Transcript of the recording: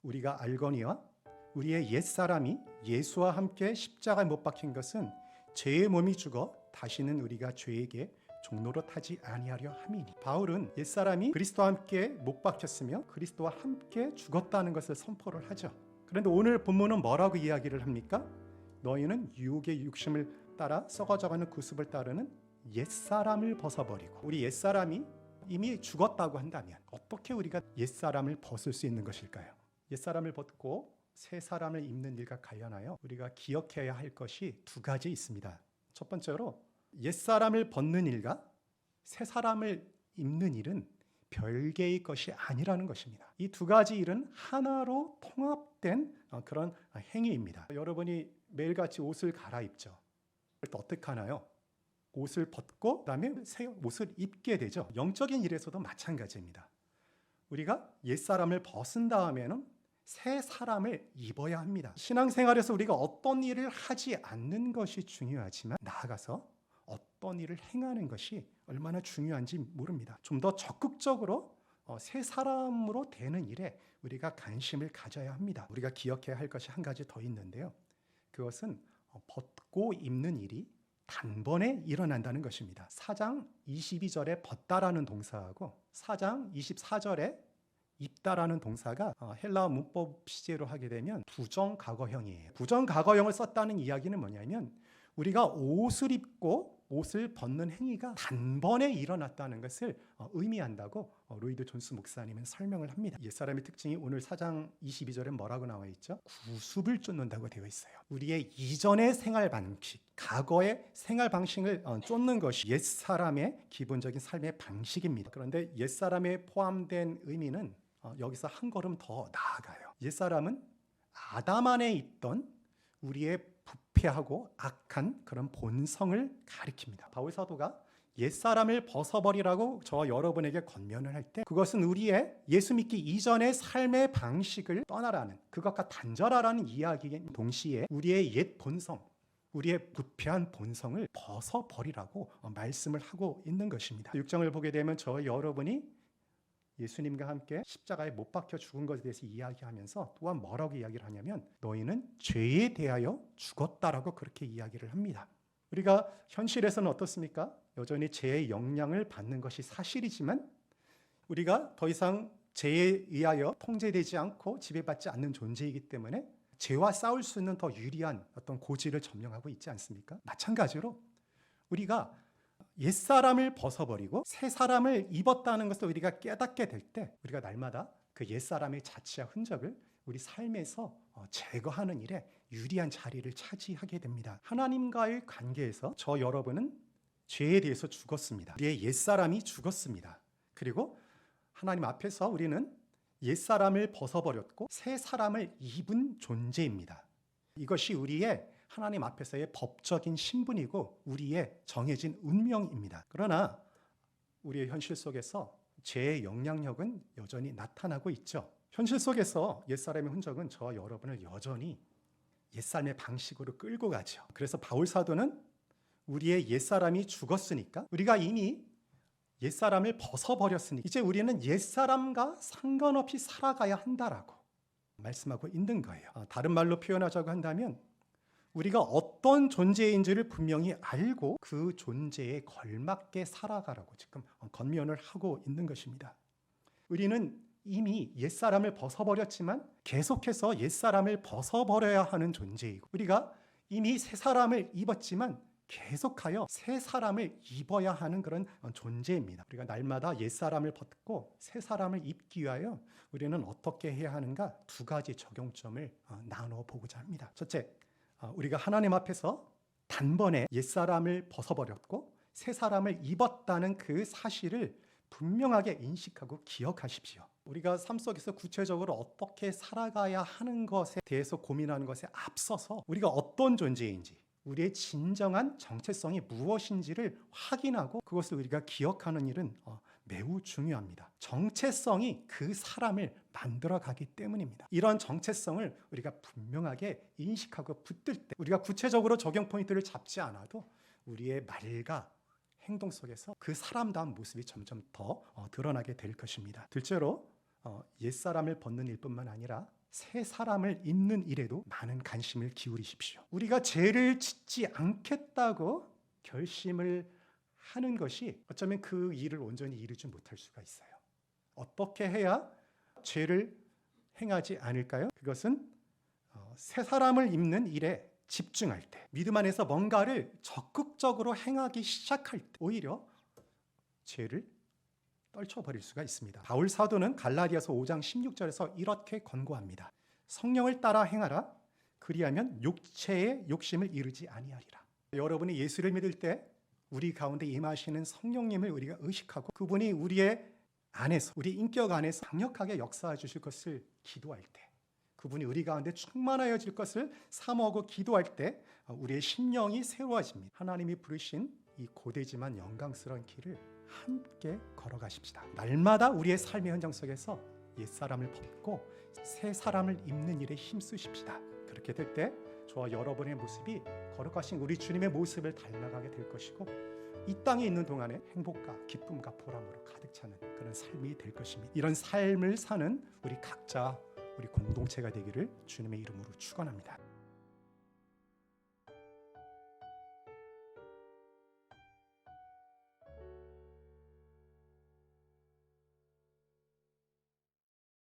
우리가 알거니와 우리의 옛사람이 예수와 함께 십자가에 못 박힌 것은 죄의 몸이 죽어 다시는 우리가 죄에게 종로로 타지 아니하려 함이니. 바울은 옛사람이 그리스도와 함께 못 박혔으며 그리스도와 함께 죽었다는 것을 선포를 하죠. 그런데 오늘 본문은 뭐라고 이야기를 합니까? 너희는 유혹의 욕심을 따라 썩어져가는 구습을 따르는 옛사람을 벗어버리고. 우리 옛사람이 이미 죽었다고 한다면 어떻게 우리가 옛사람을 벗을 수 있는 것일까요? 옛사람을 벗고 새 사람을 입는 일과 관련하여 우리가 기억해야 할 것이 두 가지 있습니다. 첫 번째로 옛사람을 벗는 일과 새 사람을 입는 일은 별개의 것이 아니라는 것입니다. 이 두 가지 일은 하나로 통합된 그런 행위입니다. 여러분이 매일같이 옷을 갈아입죠. 그럴 때 어떻게 하나요? 옷을 벗고 그다음에 새 옷을 입게 되죠. 영적인 일에서도 마찬가지입니다. 우리가 옛사람을 벗은 다음에는 새 사람을 입어야 합니다. 신앙생활에서 우리가 어떤 일을 하지 않는 것이 중요하지만 나아가서 어떤 일을 행하는 것이 얼마나 중요한지 모릅니다. 좀 더 적극적으로 새 사람으로 되는 일에 우리가 관심을 가져야 합니다. 우리가 기억해야 할 것이 한 가지 더 있는데요. 그것은 벗고 입는 일이 단번에 일어난다는 것입니다. 4장 22절에 벗다라는 동사하고 4장 24절에 입다라는 동사가 헬라어 문법 시제로 하게 되면 부정과거형이에요. 부정과거형을 썼다는 이야기는 뭐냐면 우리가 옷을 입고 옷을 벗는 행위가 단번에 일어났다는 것을 의미한다고 로이드 존스 목사님은 설명을 합니다. 옛사람의 특징이 오늘 4장 22절에 뭐라고 나와 있죠? 구습을 쫓는다고 되어 있어요. 우리의 이전의 생활 방식, 과거의 생활 방식을 쫓는 것이 옛사람의 기본적인 삶의 방식입니다. 그런데 옛사람에 포함된 의미는 여기서 한 걸음 더 나아가요. 옛사람은 아담 안에 있던 우리의 부패하고 악한 그런 본성을 가리킵니다. 바울 사도가 옛사람을 벗어버리라고 저와 여러분에게 권면을 할 때 그것은 우리의 예수 믿기 이전의 삶의 방식을 떠나라는, 그것과 단절하라는 이야기인 동시에 우리의 옛 본성, 우리의 부패한 본성을 벗어버리라고 말씀을 하고 있는 것입니다. 6장을 보게 되면 저와 여러분이 예수님과 함께 십자가에 못 박혀 죽은 것에 대해서 이야기하면서 또한 뭐라고 이야기를 하냐면 너희는 죄에 대하여 죽었다라고 그렇게 이야기를 합니다. 우리가 현실에서는 어떻습니까? 여전히 죄의 영향을 받는 것이 사실이지만 우리가 더 이상 죄에 의하여 통제되지 않고 지배받지 않는 존재이기 때문에 죄와 싸울 수 있는 더 유리한 어떤 고지를 점령하고 있지 않습니까? 마찬가지로 우리가 옛사람을 벗어버리고 새 사람을 입었다는 것을 우리가 깨닫게 될 때 우리가 날마다 그 옛사람의 자취와 흔적을 우리 삶에서 제거하는 일에 유리한 자리를 차지하게 됩니다. 하나님과의 관계에서 저 여러분은 죄에 대해서 죽었습니다. 우리의 옛사람이 죽었습니다. 그리고 하나님 앞에서 우리는 옛사람을 벗어버렸고 새 사람을 입은 존재입니다. 이것이 우리의 하나님 앞에서의 법적인 신분이고 우리의 정해진 운명입니다. 그러나 우리의 현실 속에서 죄의 영향력은 여전히 나타나고 있죠. 현실 속에서 옛사람의 흔적은 저와 여러분을 여전히 옛사람의 방식으로 끌고 가죠. 그래서 바울 사도는 우리의 옛사람이 죽었으니까 우리가 이미 옛사람을 벗어버렸으니 이제 우리는 옛사람과 상관없이 살아가야 한다라고 말씀하고 있는 거예요. 다른 말로 표현하자고 한다면 우리가 어떤 존재인지를 분명히 알고 그 존재에 걸맞게 살아가라고 지금 권면을 하고 있는 것입니다. 우리는 이미 옛사람을 벗어버렸지만 계속해서 옛사람을 벗어버려야 하는 존재이고 우리가 이미 새 사람을 입었지만 계속하여 새 사람을 입어야 하는 그런 존재입니다. 우리가 날마다 옛사람을 벗고 새 사람을 입기 위하여 우리는 어떻게 해야 하는가 두 가지 적용점을 나눠 보고자 합니다. 첫째, 우리가 하나님 앞에서 단번에 옛사람을 벗어버렸고 새 사람을 입었다는 그 사실을 분명하게 인식하고 기억하십시오. 우리가 삶 속에서 구체적으로 어떻게 살아가야 하는 것에 대해서 고민하는 것에 앞서서 우리가 어떤 존재인지 우리의 진정한 정체성이 무엇인지를 확인하고 그것을 우리가 기억하는 일은 매우 중요합니다. 정체성이 그 사람을 만들어가기 때문입니다. 이런 정체성을 우리가 분명하게 인식하고 붙들 때 우리가 구체적으로 적용 포인트를 잡지 않아도 우리의 말과 행동 속에서 그 사람다운 모습이 점점 더 드러나게 될 것입니다. 둘째로 옛사람을 벗는 일뿐만 아니라 새 사람을 입는 일에도 많은 관심을 기울이십시오. 우리가 죄를 짓지 않겠다고 결심을 하는 것이 어쩌면 그 일을 온전히 이루지 못할 수가 있어요. 어떻게 해야 죄를 행하지 않을까요? 그것은 새 사람을 입는 일에 집중할 때, 믿음 안에서 뭔가를 적극적으로 행하기 시작할 때 오히려 죄를 떨쳐버릴 수가 있습니다. 바울 사도는 갈라디아서 5장 16절에서 이렇게 권고합니다. 성령을 따라 행하라. 그리하면 육체의 욕심을 이루지 아니하리라. 여러분이 예수를 믿을 때 우리 가운데 임하시는 성령님을 우리가 의식하고 그분이 우리의 안에서, 우리 인격 안에서 강력하게 역사해 주실 것을 기도할 때, 그분이 우리 가운데 충만하여질 것을 사모하고 기도할 때 우리의 심령이 새로워집니다. 하나님이 부르신 이 고되지만 영광스러운 길을 함께 걸어가십시다. 날마다 우리의 삶의 현장 속에서 옛사람을 벗고 새 사람을 입는 일에 힘쓰십시다. 그렇게 될 때 저와 여러분의 모습이 거룩하신 우리 주님의 모습을 닮아가게 될 것이고 이 땅에 있는 동안에 행복과 기쁨과 보람으로 가득 차는 그런 삶이 될 것입니다. 이런 삶을 사는 우리 각자, 우리 공동체가 되기를 주님의 이름으로 축원합니다.